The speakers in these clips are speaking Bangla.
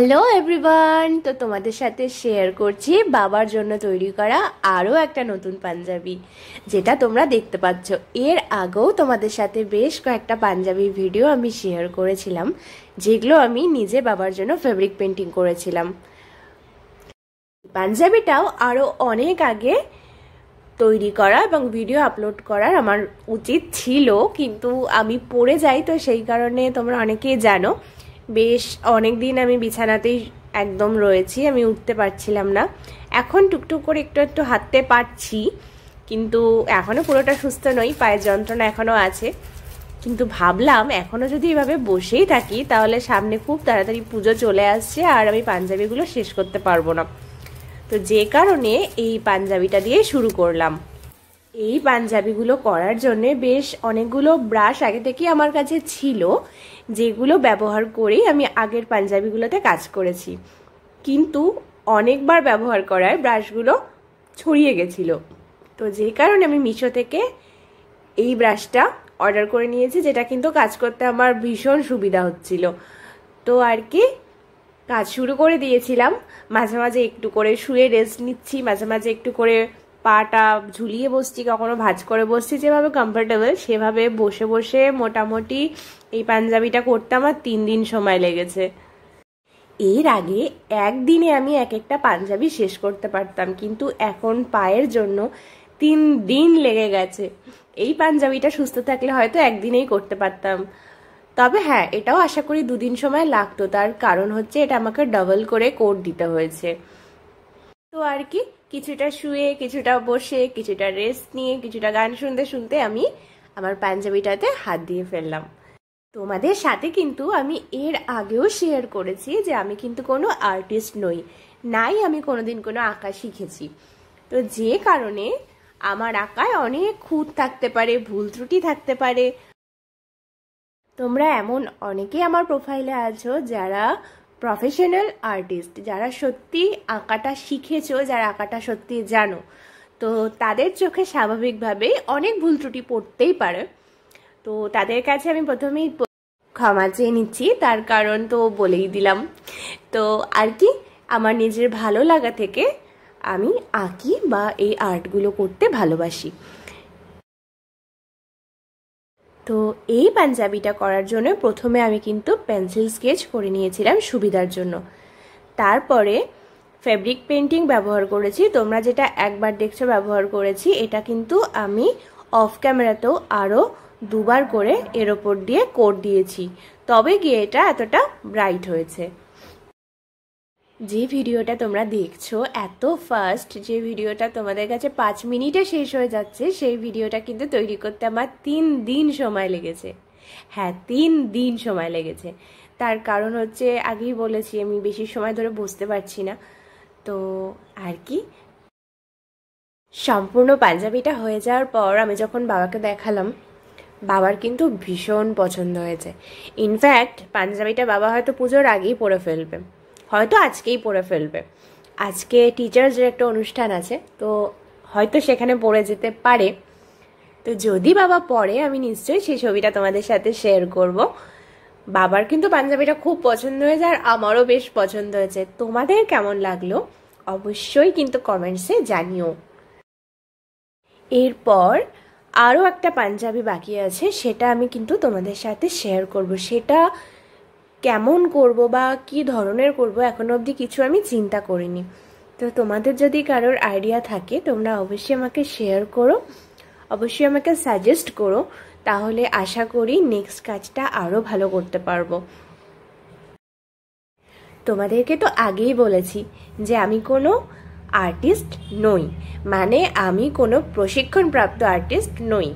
হ্যালো এভরিওয়ান, তো তোমাদের সাথে শেয়ার করছি বাবার জন্য তৈরি করা আরও একটা নতুন পাঞ্জাবি, যেটা তোমরা দেখতে পাচ্ছ। এর আগেও তোমাদের সাথে বেশ কয়েকটা পাঞ্জাবির ভিডিও আমি শেয়ার করেছিলাম, যেগুলো আমি নিজে বাবার জন্য ফেব্রিক পেন্টিং করেছিলাম। পাঞ্জাবিটাও আরও অনেক আগে তৈরি করা এবং ভিডিও আপলোড করার আমার উচিত ছিল, কিন্তু আমি পড়ে যাই, তো সেই কারণে তোমরা অনেকেই জানো বেশ অনেক দিন আমি বিছানাতেই একদম রয়েছি, আমি উঠতে পারছিলাম না। এখন টুকটুক করে একটু একটু হাঁটতে পারছি, কিন্তু এখনও পুরোটা সুস্থ নই, পায়ের যন্ত্রণা এখনও আছে। কিন্তু ভাবলাম এখনও যদি এভাবে বসেই থাকি তাহলে সামনে খুব তাড়াতাড়ি পুজো চলে আসছে আর আমি পাঞ্জাবিগুলো শেষ করতে পারবো না। তো যে কারণে এই পাঞ্জাবিটা দিয়ে শুরু করলাম। এই পাঞ্জাবিগুলো করার জন্যে বেশ অনেকগুলো ব্রাশ আগে থেকেই আমার কাছে ছিল, যেগুলো ব্যবহার করেই আমি আগের পাঞ্জাবিগুলোতে কাজ করেছি, কিন্তু অনেকবার ব্যবহার করায় ব্রাশগুলো ছড়িয়ে গেছিল। তো যে কারণে আমি মিশো থেকে এই ব্রাশটা অর্ডার করে নিয়েছি, যেটা কিন্তু কাজ করতে আমার ভীষণ সুবিধা হচ্ছিল। তো আর কি কাজ শুরু করে দিয়েছিলাম। মাঝে মাঝে একটু করে শুয়ে রেস্ট নিচ্ছি, মাঝে মাঝে একটু করে পাটা ঝুলিয়ে বসছি, কখনো ভাঁজ করে বসছি, যেভাবে কমফোর্টেবল সেভাবে বসে বসে মোটামুটি এই পাঞ্জাবিটা করতে আমার 3 দিন সময় লেগেছে। এর আগে একদিনে আমি এক একটা পাঞ্জাবি শেষ করতে পারতাম, কিন্তু এখন পায়ের জন্য 3 দিন লেগে গেছে। এই পাঞ্জাবিটা সুস্থ থাকলে হয়তো একদিনেই করতে পারতাম, তবে হ্যাঁ, এটাও আশা করি 2 দিন সময় লাগতো। তার কারণ হচ্ছে এটা আমাকে ডাবল করে কোট দিতে হয়েছে। তো আর কি কিছুটা শুয়ে, কিছুটা বসে, কিছুটা রেস্ট নিয়ে, কিছুটা গান শুনতে শুনতে আমি আমার পাঞ্জাবিটাতে হাত দিয়ে ফেললাম। তোমাদের সাথে কিন্তু আমি এর আগেও শেয়ার করেছি যে আমি কিন্তু কোনো আর্টিস্ট নই, নাই আমি কোনোদিন কোনো আঁকা শিখেছি। তো যে কারণে আমার আঁকায় অনেক খুঁত থাকতে পারে, ভুল ত্রুটি থাকতে পারে। তোমরা এমন অনেকেই আমার প্রোফাইলে আছো যারা প্রফেশনাল আর্টিস্ট, যারা সত্যি আঁকাটা শিখেছো, যারা আঁকাটা সত্যি জানো। তো তাদের চোখে স্বাভাবিকভাবেই অনেক ভুল ত্রুটি পড়তেই পারে। তো তাদের কাছে আমি প্রথমেই ক্ষমা চেয়ে নিচ্ছি, তার কারণ তো বলেই দিলাম। তো আর কি আমার নিজের ভালো লাগা থেকে আমি আঁকি বা এই আর্টগুলো করতে ভালোবাসি। তো এই পাঞ্জাবিটা করার জন্য প্রথমে আমি কিন্তু পেন্সিল স্কেচ করে নিয়েছিলাম সুবিধার জন্য। তারপরে ফেব্রিক পেন্টিং ব্যবহার করেছি, তোমরা যেটা একবার দেখছো ব্যবহার করেছি, এটা কিন্তু আমি অফ ক্যামেরাতেও আরও 2 বার করে এর ওপর দিয়ে কোট দিয়েছি, তবে গিয়ে এটা এতটা ব্রাইট হয়েছে। যে ভিডিওটা তোমরা দেখছো এত ফাস্ট, যে ভিডিওটা তোমাদের কাছে 5 মিনিটে শেষ হয়ে যাচ্ছে, সেই ভিডিওটা কিন্তু তৈরি করতে আমার 3 দিন সময় লেগেছে। হ্যাঁ, 3 দিন সময় লেগেছে। তার কারণ হচ্ছে আগেই বলেছি আমি বেশি সময় ধরে বসতে পারছি না। তো আর কি সম্পূর্ণ পাঞ্জাবিটা হয়ে যাওয়ার পর আমি যখন বাবাকে দেখালাম, বাবার কিন্তু ভীষণ পছন্দ হয়েছে। ইনফ্যাক্ট পাঞ্জাবিটা বাবা হয়তো পুজোর আগেই পরে ফেলবে, হয়তো আজকেই পরে ফেলবে। আজকে টিচার্সদের একটা অনুষ্ঠান আছে, তো হয়তো সেখানে পরে যেতে পারে। তো যদি বাবা পরে, আমি নিশ্চয়ই সেই ছবিটা তোমাদের সাথে শেয়ার করব। বাবার কিন্তু পাঞ্জাবিটা খুব পছন্দ হয়েছে আর আমারও বেশ পছন্দ হয়েছে। তোমাদের কেমন লাগলো অবশ্যই কিন্তু কমেন্টসে জানিও। এরপর আরও একটা পাঞ্জাবি বাকি আছে, সেটা আমি কিন্তু তোমাদের সাথে শেয়ার করব। সেটা কেমন করব বা কি ধরনের করব এখনো অবধি কিছু আমি চিন্তা করিনি। তো তোমাদের যদি কারোর আইডিয়া থাকে তোমরা অবশ্যই আমাকে শেয়ার করো, অবশ্যই আমাকে সাজেস্ট করো, তাহলে আশা করি নেক্সট কাজটা আরও ভালো করতে পারবো। তোমাদেরকে তো আগেই বলেছি যে আমি কোনো আর্টিস্ট নই, মানে আমি কোনো প্রশিক্ষণপ্রাপ্ত আর্টিস্ট নই।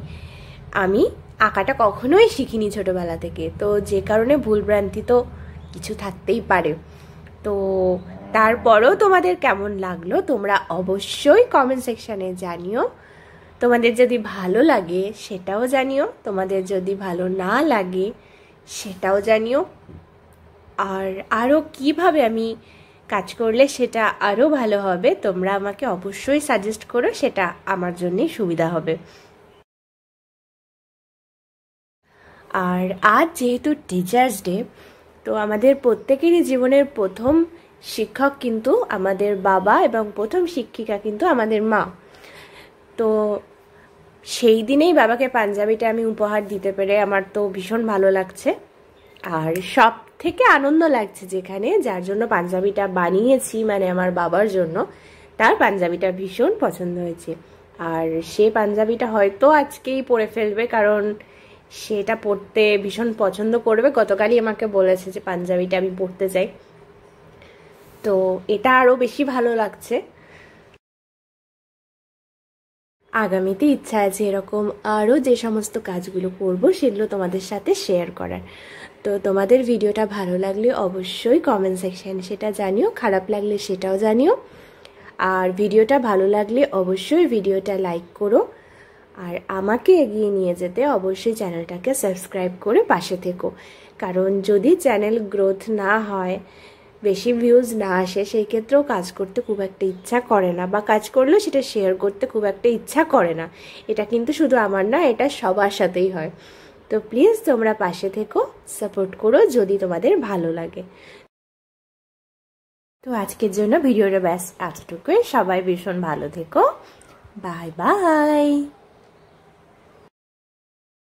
আমি আঁকাটা কখনোই শিখিনি ছোটোবেলা থেকে, তো যে কারণে ভুলভ্রান্তি তো কিছু থাকতেই পারে। তো তারপরেও তোমাদের কেমন লাগলো তোমরা অবশ্যই কমেন্ট সেকশানে জানিও। তোমাদের যদি ভালো লাগে সেটাও জানিও, তোমাদের যদি ভালো না লাগে সেটাও জানিও। আর আরও কিভাবে আমি কাজ করলে সেটা আরও ভালো হবে তোমরা আমাকে অবশ্যই সাজেস্ট করো, সেটা আমার জন্যই সুবিধা হবে। আর আজ যেহেতু টিচার্স ডে, তো আমাদের প্রত্যেকেরই জীবনের প্রথম শিক্ষক কিন্তু আমাদের বাবা এবং প্রথম শিক্ষিকা কিন্তু আমাদের মা। তো সেই দিনেই বাবাকে পাঞ্জাবিটা আমি উপহার দিতে পেরে আমার তো ভীষণ ভালো লাগছে। আর সব থেকে আনন্দ লাগছে যেখানে যার জন্য পাঞ্জাবিটা বানিয়েছি, মানে আমার বাবার জন্য, তার পাঞ্জাবিটা ভীষণ পছন্দ হয়েছে। আর সে পাঞ্জাবিটা হয়তো আজকেই পরে ফেলবে, কারণ সেটা পরতে ভীষণ পছন্দ করবে। গতকালই আমাকে বলেছে যে পাঞ্জাবিটা আমি পরতে চাই, তো এটা আরও বেশি ভালো লাগছে। আগামীতে ইচ্ছা আছে এরকম আরও যে সমস্ত কাজগুলো করব সেগুলো তোমাদের সাথে শেয়ার করার। তো তোমাদের ভিডিওটা ভালো লাগলে অবশ্যই কমেন্ট সেকশানে সেটা জানিও, খারাপ লাগলে সেটাও জানিও। আর ভিডিওটা ভালো লাগলে অবশ্যই ভিডিওটা লাইক করো। আর আমাকে এগিয়ে নিয়ে যেতে অবশ্যই চ্যানেলটাকে সাবস্ক্রাইব করে পাশে থেকো, কারণ যদি চ্যানেল গ্রোথ না হয়, বেশি ভিউজ না আসে, সেই ক্ষেত্রেও কাজ করতে খুব একটা ইচ্ছা করে না, বা কাজ করলেও সেটা শেয়ার করতে খুব একটা ইচ্ছা করে না। এটা কিন্তু শুধু আমার না, এটা সবার সাথেই হয়। তো প্লিজ তোমরা পাশে থেকো, সাপোর্ট করো যদি তোমাদের ভালো লাগে। তো আজকের জন্য ভিডিওটা ব্যাস এতটুকুই। সবাই ভীষণ ভালো থেকো। Bye bye.